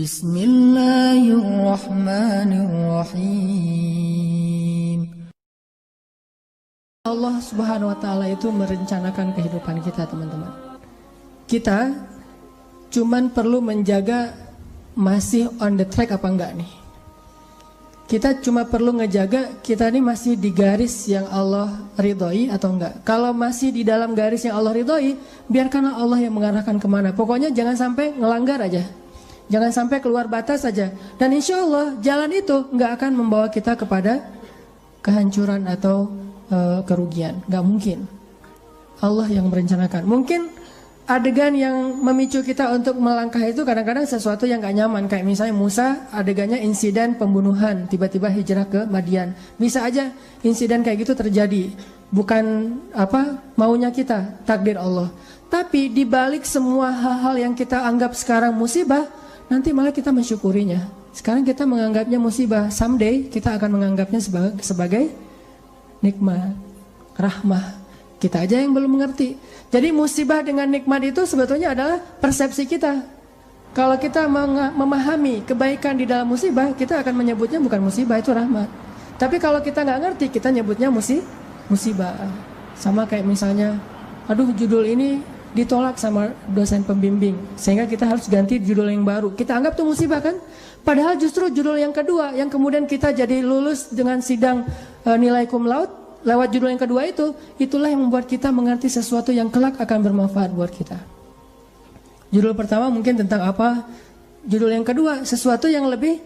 Bismillahirrahmanirrahim. Allah Subhanahu wa Ta'ala itu merencanakan kehidupan kita, teman-teman. Kita cuman perlu menjaga masih on the track apa enggak nih. Kita cuma perlu ngejaga kita ini masih di garis yang Allah ridhoi atau enggak. Kalau masih di dalam garis yang Allah ridhoi, biarkanlah Allah yang mengarahkan kemana. Pokoknya jangan sampai ngelanggar aja. Jangan sampai keluar batas saja. Dan insya Allah jalan itu enggak akan membawa kita kepada kehancuran atau kerugian. Enggak mungkin. Allah yang merencanakan. Mungkin adegan yang memicu kita untuk melangkah itu kadang-kadang sesuatu yang gak nyaman. Kayak misalnya Musa, adegannya insiden pembunuhan, tiba-tiba hijrah ke Madian. Bisa aja insiden kayak gitu terjadi, bukan maunya kita, takdir Allah. Tapi dibalik semua hal-hal yang kita anggap sekarang musibah, nanti malah kita mensyukurinya. Sekarang kita menganggapnya musibah, someday kita akan menganggapnya sebagai nikmat, rahmah. Kita aja yang belum mengerti. Jadi musibah dengan nikmat itu sebetulnya adalah persepsi kita. Kalau kita memahami kebaikan di dalam musibah, kita akan menyebutnya bukan musibah, itu rahmat. Tapi kalau kita nggak ngerti, kita nyebutnya musibah. Sama kayak misalnya, aduh judul ini ditolak sama dosen pembimbing, sehingga kita harus ganti judul yang baru. Kita anggap itu musibah kan? Padahal justru judul yang kedua, yang kemudian kita jadi lulus dengan sidang nilai cum laude, lewat judul yang kedua itu, itulah yang membuat kita mengerti sesuatu yang kelak akan bermanfaat buat kita. Judul pertama mungkin tentang apa, judul yang kedua sesuatu yang lebih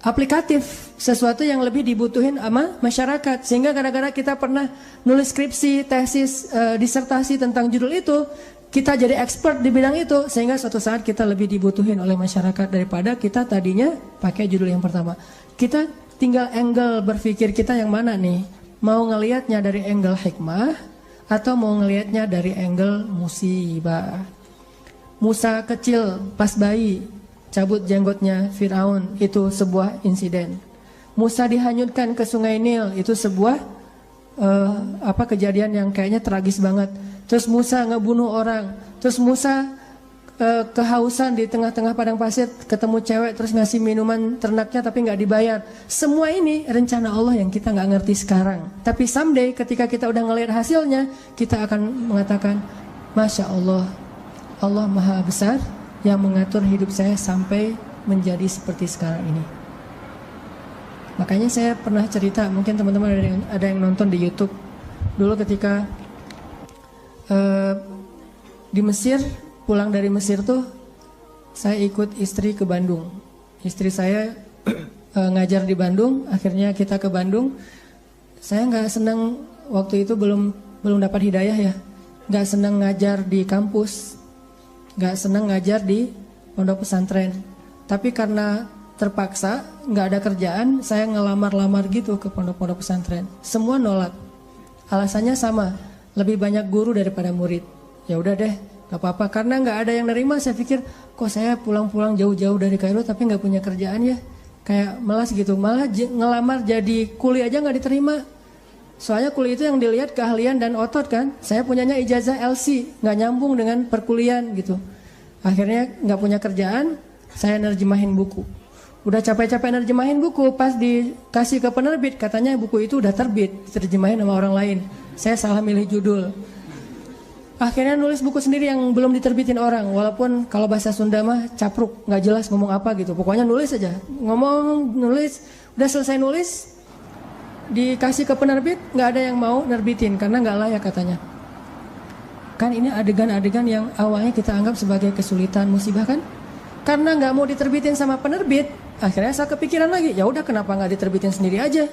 aplikatif, sesuatu yang lebih dibutuhin sama masyarakat. Sehingga kadang-kadang kita pernah nulis skripsi, tesis, disertasi tentang judul itu, kita jadi expert di bidang itu, sehingga suatu saat kita lebih dibutuhin oleh masyarakat daripada kita tadinya pakai judul yang pertama. Kita tinggal angle berpikir kita yang mana nih? Mau ngelihatnya dari angle hikmah atau mau ngelihatnya dari angle musibah. Musa kecil pas bayi cabut jenggotnya Firaun, itu sebuah insiden. Musa dihanyutkan ke sungai Nil, itu sebuah kejadian yang kayaknya tragis banget. Terus Musa ngebunuh orang, terus Musa kehausan di tengah-tengah padang pasir, ketemu cewek terus ngasih minuman ternaknya tapi nggak dibayar. Semua ini rencana Allah yang kita nggak ngerti sekarang. Tapi someday ketika kita udah ngelihat hasilnya, kita akan mengatakan, Masya Allah, Allah Maha Besar yang mengatur hidup saya sampai menjadi seperti sekarang ini. Makanya saya pernah cerita, mungkin teman-teman ada yang nonton di YouTube. Dulu ketika di Mesir, pulang dari Mesir tuh, saya ikut istri ke Bandung. Istri saya ngajar di Bandung, akhirnya kita ke Bandung. Saya nggak senang waktu itu belum dapat hidayah ya, nggak senang ngajar di kampus, nggak senang ngajar di pondok pesantren. Tapi karena terpaksa, nggak ada kerjaan, saya ngelamar-lamar gitu ke pondok-pondok pesantren. Semua nolak, alasannya sama, lebih banyak guru daripada murid. Ya udah deh, gak apa-apa, karena gak ada yang nerima. Saya pikir, kok saya pulang-pulang jauh-jauh dari Kairo tapi gak punya kerjaan ya, kayak malas gitu. Malah ngelamar jadi kuli aja gak diterima. Soalnya kuli itu yang dilihat keahlian dan otot kan. Saya punyanya ijazah LC, gak nyambung dengan perkuliahan gitu. Akhirnya gak punya kerjaan, saya nerjemahin buku. Udah capek-capek nerjemahin buku, pas dikasih ke penerbit, katanya buku itu udah terbit, diterjemahin sama orang lain. Saya salah milih judul. Akhirnya nulis buku sendiri yang belum diterbitin orang. Walaupun kalau bahasa Sunda mah capruk, gak jelas ngomong apa gitu. Pokoknya nulis aja, nulis. Udah selesai nulis, dikasih ke penerbit, gak ada yang mau nerbitin karena gak layak katanya. Kan ini adegan-adegan yang awalnya kita anggap sebagai kesulitan, musibah kan. Karena gak mau diterbitin sama penerbit, akhirnya saya kepikiran lagi, ya udah kenapa gak diterbitin sendiri aja.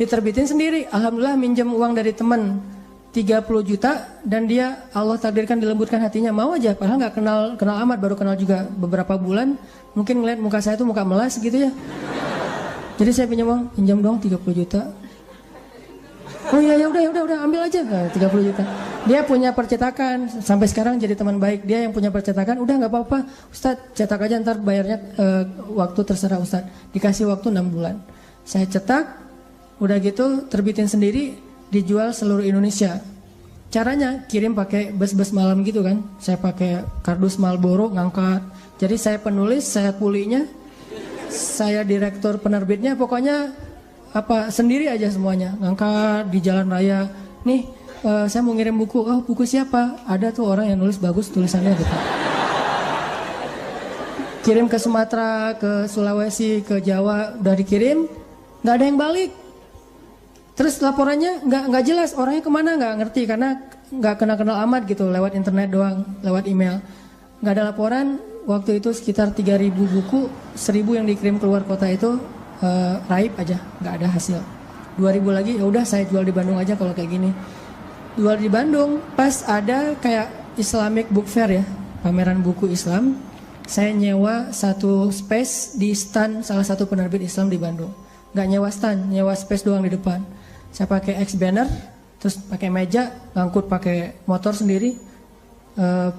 Diterbitin sendiri, alhamdulillah minjem uang dari teman 30 juta, dan dia Allah takdirkan dilembutkan hatinya, mau aja, padahal nggak kenal amat, baru kenal juga beberapa bulan, mungkin ngeliat muka saya tuh muka melas gitu ya. Jadi saya pinjam uang, pinjam dong 30 juta. Oh iya, ya udah ambil aja. Nah, 30 juta. Dia punya percetakan, sampai sekarang jadi teman baik. Dia yang punya percetakan, udah nggak apa-apa, Ustadz cetak aja, ntar bayarnya waktu terserah Ustadz. Dikasih waktu 6 bulan. Saya cetak, udah gitu terbitin sendiri, dijual seluruh Indonesia. Caranya kirim pakai bus-bus malam gitu kan. Saya pakai kardus Marlboro ngangkat. Jadi saya penulis, saya kulinya, saya direktur penerbitnya, pokoknya apa sendiri aja semuanya. Ngangkat di jalan raya. Nih, saya mau ngirim buku. Oh, buku siapa? Ada tuh orang yang nulis bagus tulisannya gitu. Kirim ke Sumatera, ke Sulawesi, ke Jawa, udah dikirim, nggak ada yang balik. Terus laporannya nggak jelas, orangnya kemana nggak ngerti karena nggak kenal amat gitu, lewat internet doang, lewat email. Nggak ada laporan. Waktu itu sekitar 3.000 buku, 1.000 yang dikirim keluar kota itu raib aja, nggak ada hasil. 2.000 lagi, ya udah saya jual di Bandung aja kalau kayak gini. Jual di Bandung, pas ada kayak Islamic Book Fair ya, pameran buku Islam. Saya nyewa satu space di stand salah satu penerbit Islam di Bandung. Nggak nyewa stand, nyewa space doang di depan. Saya pakai X banner, terus pakai meja, ngangkut pakai motor sendiri,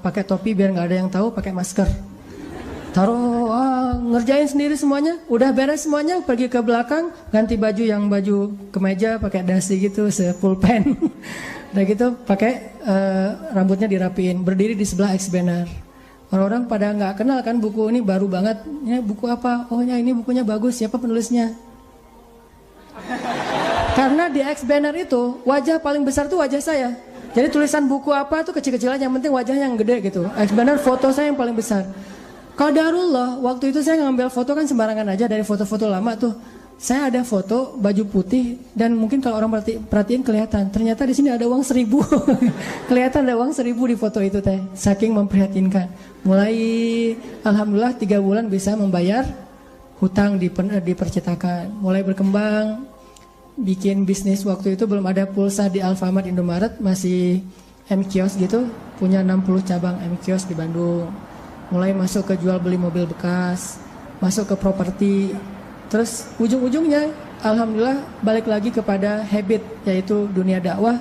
pakai topi biar nggak ada yang tahu, pakai masker. Taruh, ngerjain sendiri semuanya, udah beres semuanya, pergi ke belakang, ganti baju yang baju kemeja, pakai dasi gitu, sepulpen. Udah gitu, pakai rambutnya dirapiin, berdiri di sebelah X banner. Orang-orang pada nggak kenal kan buku ini baru banget, ini buku apa? Oh ya ini bukunya bagus, siapa penulisnya? Karena di X banner itu wajah paling besar tuh wajah saya. Jadi tulisan buku apa tuh kecil-kecil aja, yang penting wajahnya yang gede gitu. X banner foto saya yang paling besar. Qadarullah, waktu itu saya ngambil foto kan sembarangan aja dari foto-foto lama tuh. Saya ada foto baju putih dan mungkin kalau orang perhatiin kelihatan. Ternyata di sini ada uang 1.000. Kelihatan ada uang 1.000 di foto itu teh. Saking memprihatinkan. Mulai alhamdulillah 3 bulan bisa membayar hutang di percetakan. Mulai berkembang, bikin bisnis. Waktu itu belum ada pulsa di Alfamart, Indomaret, masih M-Kios gitu. Punya 60 cabang M-Kios di Bandung. Mulai masuk ke jual beli mobil bekas, masuk ke properti, terus ujung-ujungnya alhamdulillah balik lagi kepada habit, yaitu dunia dakwah.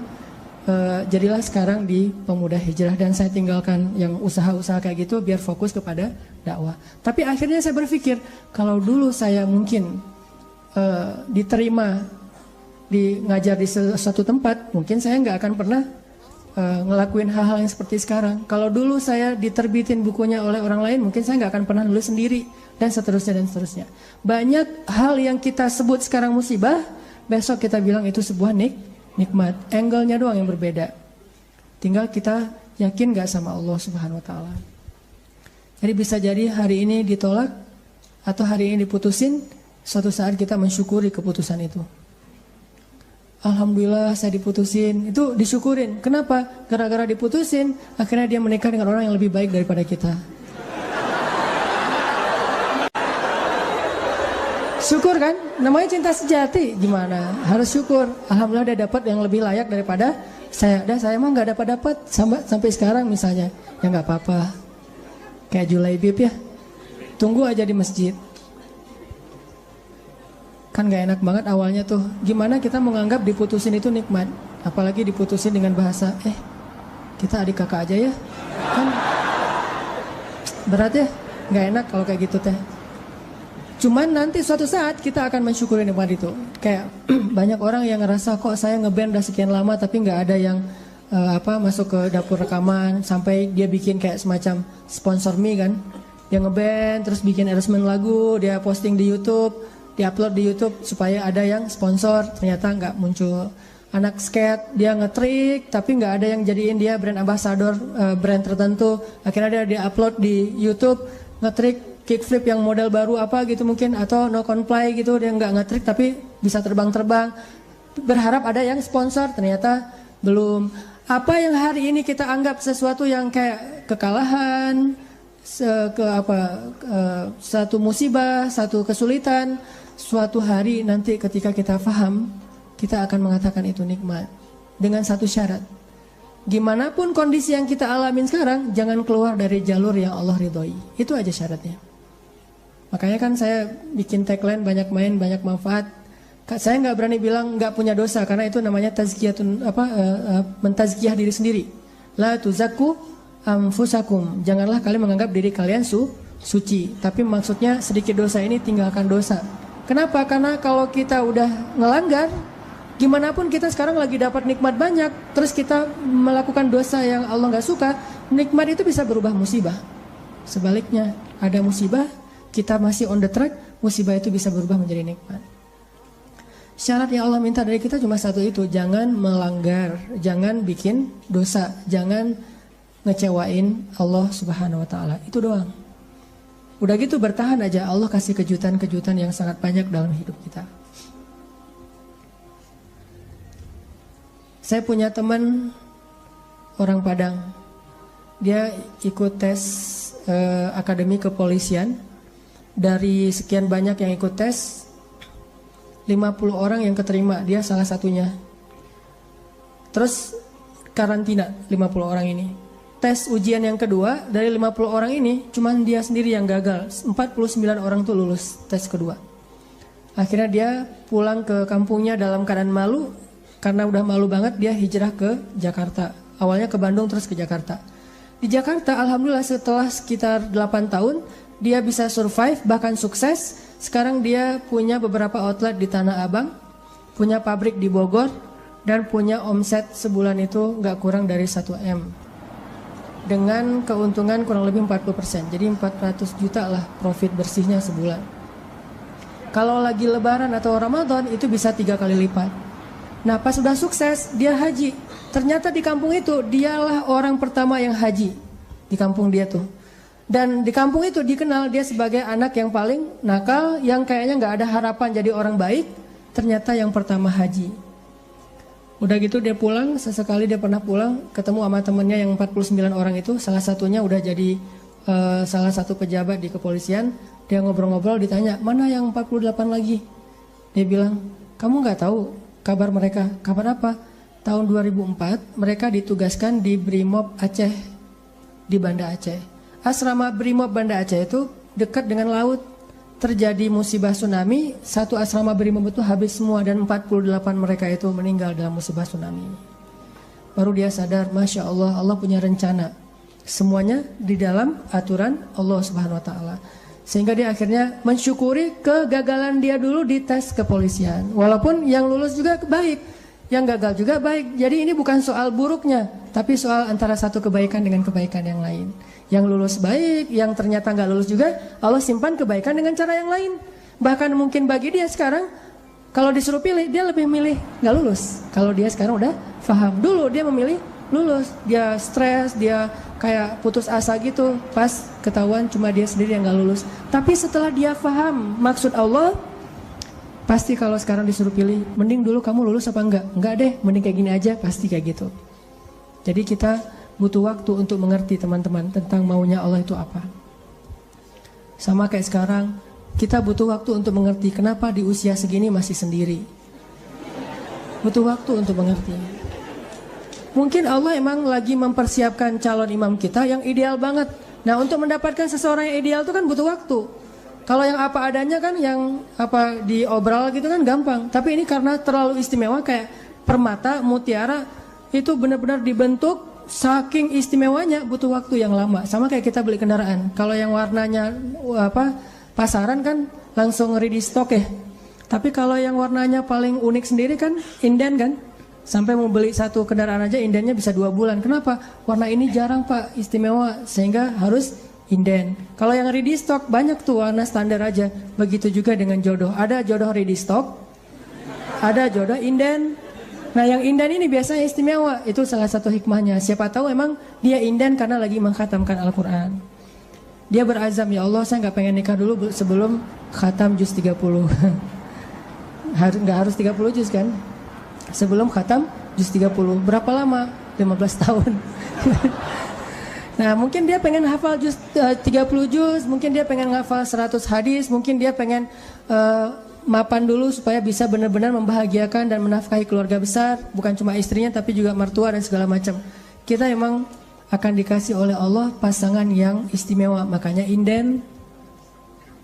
Jadilah sekarang di Pemuda Hijrah dan saya tinggalkan yang usaha-usaha kayak gitu biar fokus kepada dakwah. Tapi akhirnya saya berpikir kalau dulu saya mungkin diterima di ngajar di suatu tempat, mungkin saya nggak akan pernah ngelakuin hal-hal yang seperti sekarang. Kalau dulu saya diterbitin bukunya oleh orang lain, mungkin saya nggak akan pernah nulis sendiri, dan seterusnya dan seterusnya. Banyak hal yang kita sebut sekarang musibah, besok kita bilang itu sebuah nikmat. Angle-nya doang yang berbeda. Tinggal kita yakin nggak sama Allah Subhanahu Wa Taala. Jadi bisa jadi hari ini ditolak atau hari ini diputusin, suatu saat kita mensyukuri keputusan itu. Alhamdulillah saya diputusin, itu disyukurin. Kenapa? Gara-gara diputusin, akhirnya dia menikah dengan orang yang lebih baik daripada kita. Syukur kan? Namanya cinta sejati. Gimana? Harus syukur. Alhamdulillah dia dapat yang lebih layak daripada saya. Dan saya mah nggak dapat sampai sekarang misalnya. Ya nggak apa-apa. Kayak Julaibib ya. Tunggu aja di masjid. Kan gak enak banget awalnya tuh. Gimana kita menganggap diputusin itu nikmat, apalagi diputusin dengan bahasa kita adik kakak aja ya. Kan berat ya. Gak enak kalau kayak gitu teh. Cuman nanti suatu saat kita akan mensyukuri nikmat itu. Kayak banyak orang yang ngerasa kok saya ngeband udah sekian lama tapi gak ada yang masuk ke dapur rekaman, sampai dia bikin kayak semacam sponsor me kan. Dia ngeband terus bikin arrangement lagu, dia posting di YouTube, diupload di YouTube supaya ada yang sponsor. Ternyata nggak muncul. Anak skate dia ngetrik tapi nggak ada yang jadiin dia brand ambassador brand tertentu. Akhirnya dia upload di YouTube ngetrik kickflip yang model baru apa gitu mungkin, atau no comply gitu, dia nggak ngetrik tapi bisa terbang-terbang. Berharap ada yang sponsor, ternyata belum. Apa yang hari ini kita anggap sesuatu yang kayak kekalahan, satu musibah, satu kesulitan, suatu hari nanti ketika kita paham, kita akan mengatakan itu nikmat. Dengan satu syarat, gimana pun kondisi yang kita alamin sekarang, jangan keluar dari jalur yang Allah ridhoi. Itu aja syaratnya. Makanya kan saya bikin tagline banyak main, banyak manfaat. Saya nggak berani bilang nggak punya dosa, karena itu namanya tazkiyatun, mentazkiyah diri sendiri. La tuzakku anfusakum. Janganlah kalian menganggap diri kalian suci. Tapi maksudnya sedikit dosa ini tinggalkan dosa. Kenapa? Karena kalau kita udah ngelanggar, Gimana pun kita sekarang lagi dapat nikmat banyak, terus kita melakukan dosa yang Allah nggak suka, nikmat itu bisa berubah musibah. Sebaliknya, ada musibah, kita masih on the track, musibah itu bisa berubah menjadi nikmat. Syarat yang Allah minta dari kita cuma satu itu, jangan melanggar, jangan bikin dosa, jangan ngecewain Allah Subhanahu wa Ta'ala. Itu doang. Udah gitu bertahan aja, Allah kasih kejutan-kejutan yang sangat banyak dalam hidup kita. Saya punya teman orang Padang. Dia ikut tes akademi kepolisian. Dari sekian banyak yang ikut tes, 50 orang yang keterima, dia salah satunya. Terus karantina 50 orang ini. Tes ujian yang kedua, dari 50 orang ini cuman dia sendiri yang gagal. 49 orang tuh lulus tes kedua. Akhirnya dia pulang ke kampungnya dalam keadaan malu. Karena udah malu banget, dia hijrah ke Jakarta. Awalnya ke Bandung terus ke Jakarta. Di Jakarta alhamdulillah setelah sekitar 8 tahun dia bisa survive, bahkan sukses. Sekarang dia punya beberapa outlet di Tanah Abang, punya pabrik di Bogor, dan punya omset sebulan itu gak kurang dari 1 M. Dengan keuntungan kurang lebih 40%. Jadi 400 juta lah profit bersihnya sebulan. Kalau lagi lebaran atau Ramadan itu bisa 3 kali lipat. Nah pas sudah sukses dia haji. Ternyata di kampung itu dialah orang pertama yang haji di kampung dia tuh. Dan di kampung itu dikenal dia sebagai anak yang paling nakal, yang kayaknya gak ada harapan jadi orang baik. Ternyata yang pertama haji. Udah gitu dia pulang, sesekali dia pernah pulang ketemu sama temennya yang 49 orang itu. Salah satunya udah jadi salah satu pejabat di kepolisian. Dia ngobrol-ngobrol, ditanya mana yang 48 lagi. Dia bilang, kamu gak tahu kabar mereka? Kabar apa? Tahun 2004 mereka ditugaskan di Brimob Aceh, di Banda Aceh. Asrama Brimob Banda Aceh itu dekat dengan laut. Terjadi musibah tsunami, satu asrama Brimob itu habis semua dan 48 mereka itu meninggal dalam musibah tsunami. Baru dia sadar, Masya Allah, Allah punya rencana. Semuanya di dalam aturan Allah Subhanahu wa Ta'ala. Sehingga dia akhirnya mensyukuri kegagalan dia dulu di tes kepolisian. Walaupun yang lulus juga baik, yang gagal juga baik. Jadi ini bukan soal buruknya, tapi soal antara satu kebaikan dengan kebaikan yang lain. Yang lulus baik, yang ternyata nggak lulus juga, Allah simpan kebaikan dengan cara yang lain. Bahkan mungkin bagi dia sekarang, kalau disuruh pilih, dia lebih milih nggak lulus. Kalau dia sekarang udah paham. Dulu dia memilih lulus, dia stres, dia kayak putus asa gitu, pas ketahuan cuma dia sendiri yang gak lulus. Tapi setelah dia paham maksud Allah, pasti kalau sekarang disuruh pilih, mending dulu kamu lulus apa enggak? Enggak deh, mending kayak gini aja, pasti kayak gitu. Jadi kita butuh waktu untuk mengerti teman-teman tentang maunya Allah itu apa. Sama kayak sekarang, kita butuh waktu untuk mengerti kenapa di usia segini masih sendiri. Butuh waktu untuk mengerti. Mungkin Allah emang lagi mempersiapkan calon imam kita yang ideal banget. Nah untuk mendapatkan seseorang yang ideal itu kan butuh waktu. Kalau yang apa adanya kan, yang apa diobral gitu kan gampang. Tapi ini karena terlalu istimewa, kayak permata, mutiara, itu benar-benar dibentuk saking istimewanya, butuh waktu yang lama. Sama kayak kita beli kendaraan. Kalau yang warnanya pasaran kan langsung ready stock ya. Tapi kalau yang warnanya paling unik sendiri kan inden kan. Sampai mau beli satu kendaraan aja indennya bisa 2 bulan. Kenapa? Warna ini jarang Pak, istimewa, sehingga harus inden. Kalau yang ready stock banyak tuh warna standar aja. Begitu juga dengan jodoh. Ada jodoh ready stock, ada jodoh inden. Nah yang inden ini biasanya istimewa. Itu salah satu hikmahnya. Siapa tahu emang dia inden karena lagi mengkhatamkan Al-Quran. Dia berazam, ya Allah saya gak pengen nikah dulu sebelum khatam juz 30. Gak harus 30 juz kan? Sebelum khatam juz 30. Berapa lama? 15 tahun. Nah mungkin dia pengen hafal juz 30 juz, mungkin dia pengen hafal 100 hadis, mungkin dia pengen mapan dulu supaya bisa benar-benar membahagiakan dan menafkahi keluarga besar, bukan cuma istrinya tapi juga mertua dan segala macam. Kita emang akan dikasih oleh Allah pasangan yang istimewa, makanya inden.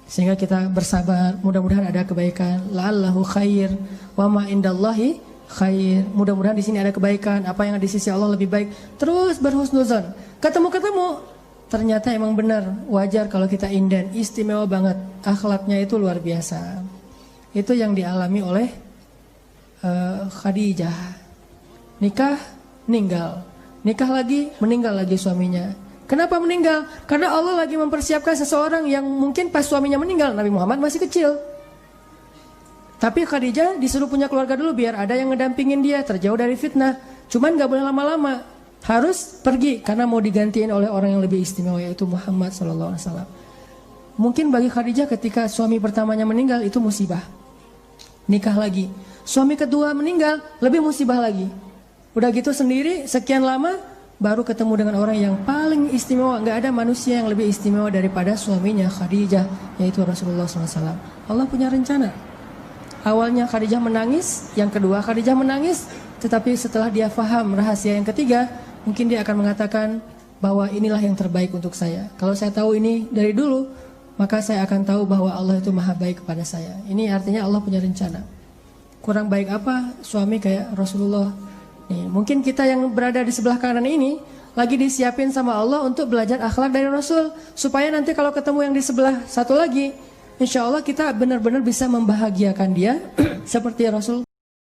Sehingga kita bersabar, mudah-mudahan ada kebaikan. La'allahu khair wa ma indallahi khair. Mudah-mudahan di sini ada kebaikan, apa yang ada di sisi Allah lebih baik. Terus berhusnuzon. Ketemu-ketemu, ternyata emang benar, wajar kalau kita inden, istimewa banget. Akhlaknya itu luar biasa. Itu yang dialami oleh Khadijah. Nikah, meninggal. Nikah lagi, meninggal lagi suaminya. Kenapa meninggal? Karena Allah lagi mempersiapkan seseorang yang mungkin pas suaminya meninggal, Nabi Muhammad masih kecil. Tapi Khadijah disuruh punya keluarga dulu biar ada yang ngedampingin dia, terjauh dari fitnah. Cuman gak boleh lama-lama, harus pergi karena mau digantiin oleh orang yang lebih istimewa, yaitu Muhammad SAW. Mungkin bagi Khadijah ketika suami pertamanya meninggal itu musibah. Nikah lagi, suami kedua meninggal, lebih musibah lagi. Udah gitu sendiri, sekian lama baru ketemu dengan orang yang paling istimewa. Gak ada manusia yang lebih istimewa daripada suaminya Khadijah, yaitu Rasulullah SAW. Allah punya rencana. Awalnya Khadijah menangis, yang kedua Khadijah menangis, tetapi setelah dia faham rahasia yang ketiga, mungkin dia akan mengatakan bahwa inilah yang terbaik untuk saya. Kalau saya tahu ini dari dulu, maka saya akan tahu bahwa Allah itu maha baik kepada saya. Ini artinya Allah punya rencana. Kurang baik apa suami kayak Rasulullah? Nih, mungkin kita yang berada di sebelah kanan ini lagi disiapin sama Allah untuk belajar akhlak dari Rasul, supaya nanti kalau ketemu yang di sebelah satu lagi, insya Allah kita benar-benar bisa membahagiakan dia seperti Rasul.